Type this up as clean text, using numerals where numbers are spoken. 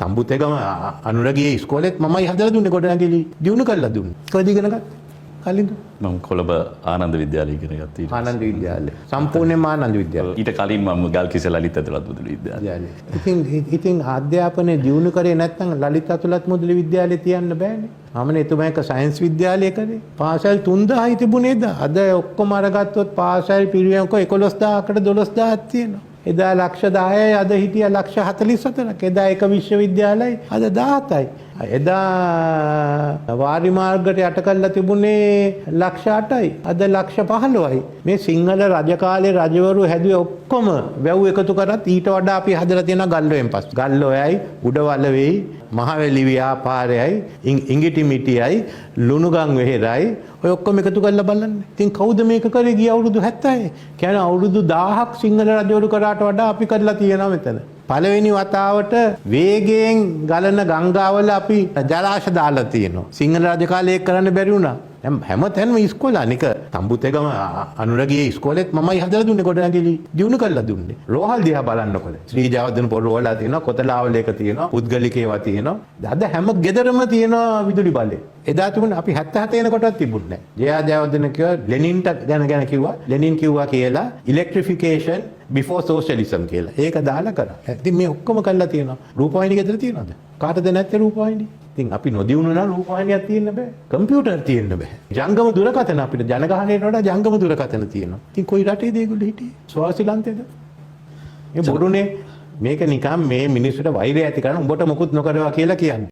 තඹුතේගම අනුරගේ ඉස්කෝලේත් මමයි හදලා දුන්නේ ගොඩනැගිලි දිනු කරලා දුන්නේ. කොහෙද ඉගෙන ගත්තේ? කලින්ද? මම කොළඹ ආනන්ද විද්‍යාලය ඉගෙන ගත්තා. ආනන්ද විද්‍යාලය. සම්පූර්ණයෙන්ම ආනන්ද විද්‍යාලය. ඊට කලින් මම ගල්කිස්ස ලලිත ඇතුළත් මුදලි විද්‍යාලය. ඉතින් අධ්‍යාපනය දියුණු කරේ නැත්නම් ලලිත ඇතුළත් මුදලි විද්‍යාලය තියන්න බෑනේ. මමනේ එතුමාක සයන්ස් විද්‍යාලය කරේ. පාසල් 3000යි තිබුණේද? අද ඔක්කොම අරගත්තොත් පාසල් පිරිවෙන්ක 11000කට 12000ක් තියෙනවා. එදා ලක්ෂ 10යි අද හිටියා ලක්ෂ 44ක්. එදා එක විශ්වවිද්‍යාලයි අද 17යි. එදා වාරි මාර්ගයට යට කරලා තිබුණේ ලක්ෂ 8යි. අද ලක්ෂ 15යි. මේ සිංහල රජ කාලේ රජවරු හැදුවේ ඔක්කොම වැව් එකතු කරත් ඊට වඩා අපි හදලා තියෙනවා ගල්ලෝයෙන් පස්සේ. ගල්ලෝයයි උඩවලවේයි මහවැලි ව්‍යාපාරයයි ඉංගිටි මිටියයි ලුණුගම් වෙහෙරයි ඔය ඔක්කොම එකතු කරලා බලන්න. ඉතින් කවුද මේක කරේ ගිය අවුරුදු 70? කියන්නේ අවුරුදු 1000ක් සිංහල රජවරු කරාට වඩා අපි කරලා තියෙනවා මෙතන. පළවෙනි වතාවට වේගයෙන් ගලන ගංගාවල අපි ජලාශ දාලා තියෙනවා. සිංහල රජ කාලේ ඒක කරන්න බැරි වුණා. දැන් හැමතැනම ඉස්කෝලා නික තඹුතේගම අනුරගේ ඉස්කෝලේත් මමයි හදලා දුන්නේ ගොඩනැගිලි දිනු කරලා දුන්නේ. රෝහල් දිහා බලන්නකොල. ශ්‍රී ජයවර්ධන පොරවලා තියෙනවා, කොතලාවල එක තියෙනවා, පුද්ගලිකේවා තියෙනවා. අද හැම ගෙදරම තියෙනවා විදුලි බලය. එදා තිබුණේ අපි 77 එනකොටත් තිබුණේ නැහැ. ජයවර්ධන කිව්වා ලෙනින්ට ගැන කිව්වා. ලෙනින් කිව්වා කියලා ඉලෙක්ට්‍රිෆිකේෂන් before socialism කියලා. ඒක දාලා කරා. ඉතින් මේ ඔක්කොම කරලා තියෙනවා. රූපවාහිනිය ගෙදර තියෙනවද? කාටද නැත්තේ රූපවාහිනිය? ඉතින් අපි නොදියුණු නම් රූපවාහිනියක් තියෙන්න බෑ. කම්පියුටර් තියෙන්න බෑ. ජංගම දුරකථන අපිට ජනගහනයට වඩා ජංගම දුරකථන තියෙනවා. ඉතින් කොයි රටේද ඒගොල්ලෝ හිටියේ? ස්වාසිලන්තේද? මේ බොරුනේ මේක නිකන් මේ මිනිස්සුන්ට වෛරය ඇති කරන උඹට මොකුත් නොකරවා කියලා කියන්නේ.